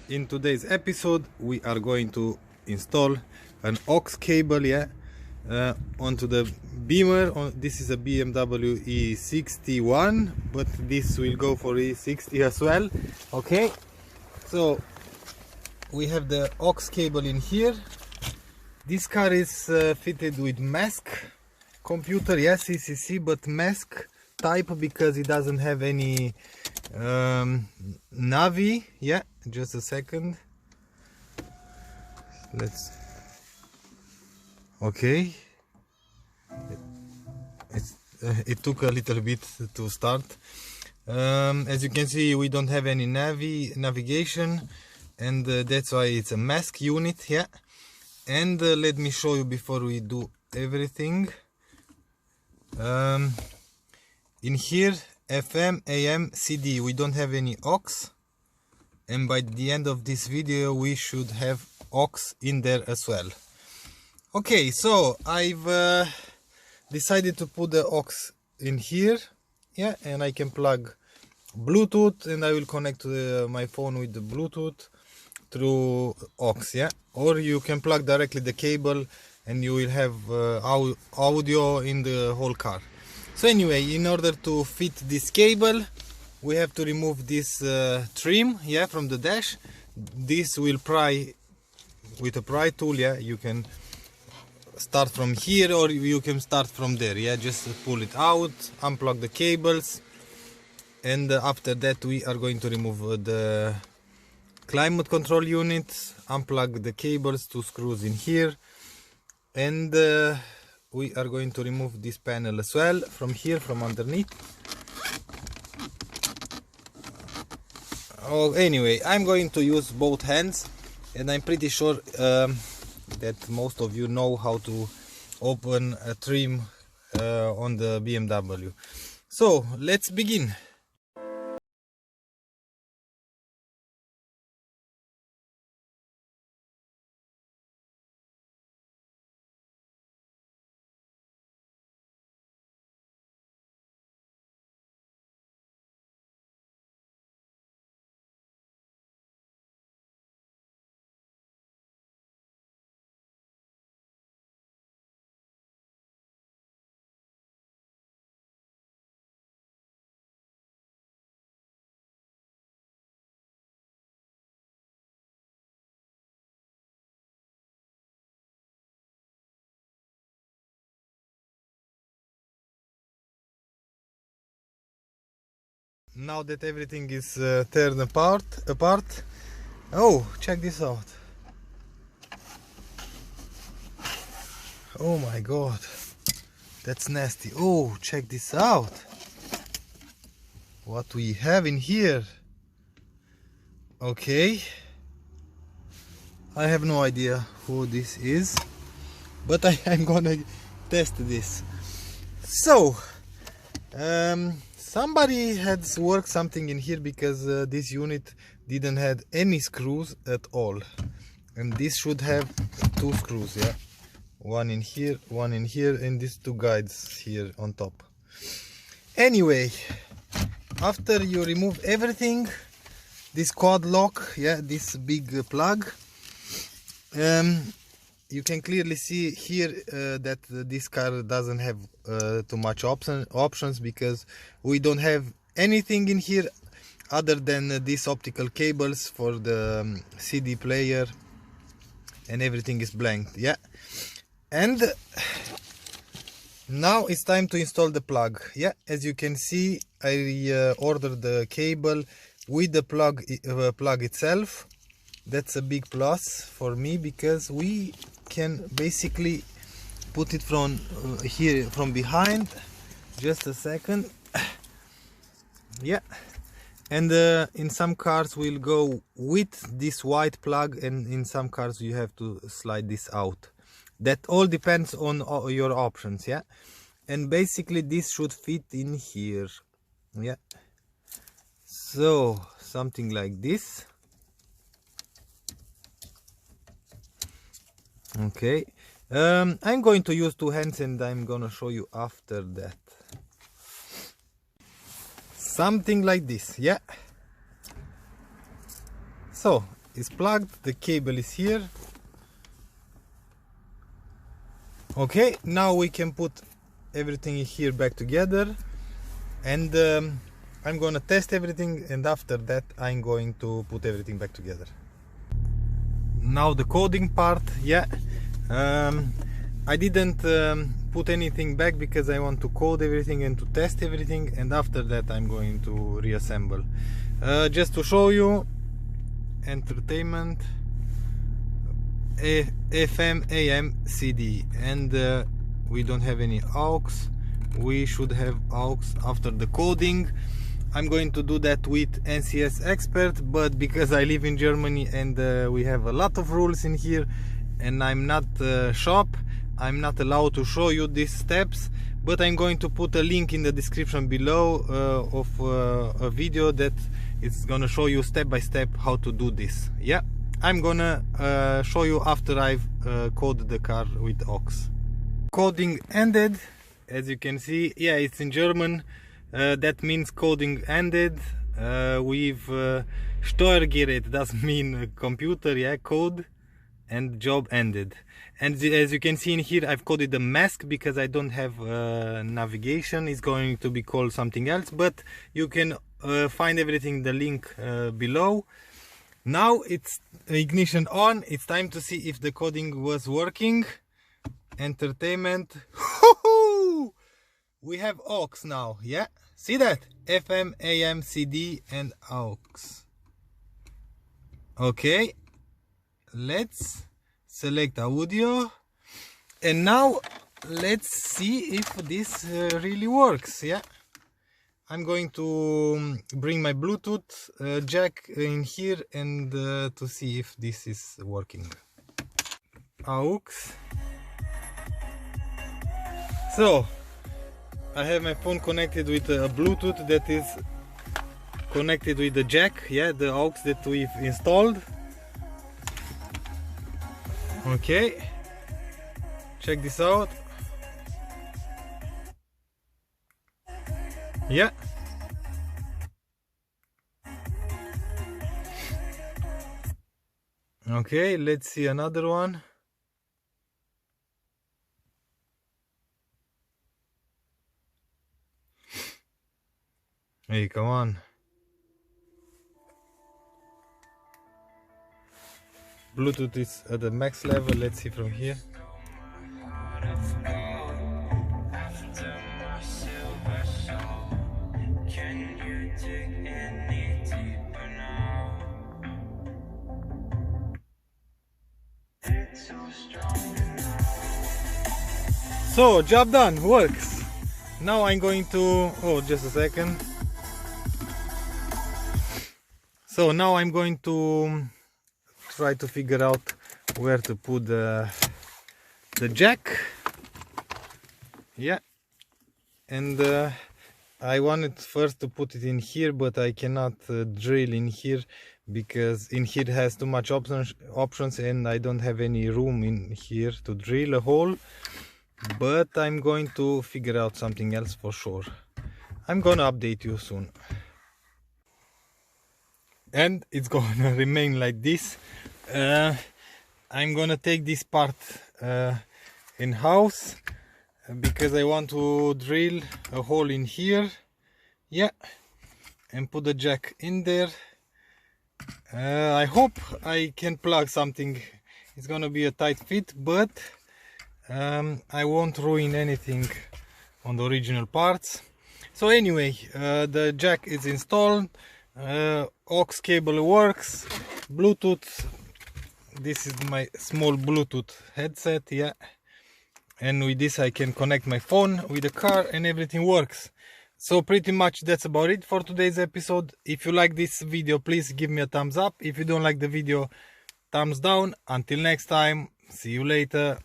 In today's episode we are going to install an AUX cable onto the Beamer. This is a BMW E60 one, but this will go for E60 as well. Okay, so we have the AUX cable in here. This car is fitted with mask computer, yes, CCC, but mask type because it doesn't have any Navi. Yeah, just a second. Okay, it took a little bit to start. As you can see, we don't have any navigation, and that's why it's a mask unit. Yeah, and let me show you before we do everything. In here, FM, AM, CD, we don't have any AUX, and by the end of this video we should have AUX in there as well. Okay, so I've decided to put the AUX in here, yeah, and I can plug Bluetooth, and I will connect to my phone with the Bluetooth through AUX, yeah, or you can plug directly the cable and you will have audio in the whole car. So anyway, in order to fit this cable, we have to remove this trim, yeah, from the dash. This will pry with a pry tool, yeah. You can start from here or you can start from there, yeah. Just pull it out, unplug the cables, and after that we are going to remove the climate control unit, unplug the cables, 2 screws in here, and we are going to remove this panel as well from here, from underneath. Oh, anyway, I'm going to use both hands, and I'm pretty sure that most of you know how to open a trim on the BMW. So let's begin. Now that everything is turned apart, oh, check this out. Oh my god, that's nasty. Oh, check this out. What we have in here. Okay, I have no idea who this is, but I'm gonna test this. So somebody had worked something in here because this unit didn't have any screws at all, and this should have 2 screws, yeah, one in here, and these 2 guides here on top. Anyway, after you remove everything, this quad lock, yeah, this big plug, you can clearly see here that this car doesn't have too much options, because we don't have anything in here other than these optical cables for the CD player, and everything is blank, yeah. And now it's time to install the plug, yeah. As you can see, I ordered the cable with the plug itself. That's a big plus for me, because we can basically put it from here, from behind. Just a second. Yeah, and in some cars we'll go with this white plug, and in some cars you have to slide this out. That all depends on your options, yeah. And basically this should fit in here, yeah. So something like this. Okay, I'm going to use 2 hands, and I'm gonna show you after that. Something like this, yeah. So is plugged, the cable is here. Okay, now we can put everything here back together, and I'm gonna test everything, and after that I'm going to put everything back together. Now the coding part. Yeah, I didn't put anything back because I want to code everything and to test everything, and after that I'm going to reassemble. Just to show you, entertainment, FM, AM, CD, and we don't have any AUX. We should have AUX after the coding. I'm going to do that with NCS Expert, but because I live in Germany and we have a lot of rules in here, and I'm not shop, I'm not allowed to show you these steps, but I'm going to put a link in the description below of a video that is gonna show you step by step how to do this. Yeah, I'm gonna show you after I've coded the car with AUX. Coding ended, as you can see. Yeah, it's in German. That means coding ended. With Steuergerät, does mean computer, yeah, code, and job ended. And as you can see in here, I've coded a mask because I don't have navigation. It's going to be called something else, but you can find everything in the link below. Now it's ignition on. It's time to see if the coding was working. Entertainment. We have AUX now, yeah? See that? FM, AM, CD, and AUX. Okay, let's select audio, and now let's see if this really works. Yeah, I'm going to bring my Bluetooth jack in here and to see if this is working. AUX. So I have my phone connected with a Bluetooth that is connected with the jack, yeah, the AUX that we've installed. Okay, check this out. Yeah, okay, let's see another one. Hey, come on. Bluetooth is at the max level. Let's see from here. So, job done, works. Now I'm going to, oh, just a second. So now I'm going to try to figure out where to put the jack. Yeah, and I wanted first to put it in here, but I cannot drill in here because in here it has too much options and I don't have any room in here to drill a hole. But I'm going to figure out something else for sure. I'm gonna update you soon. And it's gonna remain like this. I'm gonna take this part in house because I want to drill a hole in here, yeah, and put the jack in there. I hope I can plug something. It's gonna be a tight fit, but I won't ruin anything on the original parts. So anyway, the jack is installed. AUX cable works, Bluetooth, this is my small Bluetooth headset, yeah, and with this I can connect my phone with the car and everything works. So pretty much that's about it for today's episode. If you like this video, please give me a thumbs up. If you don't like the video, thumbs down. Until next time, see you later.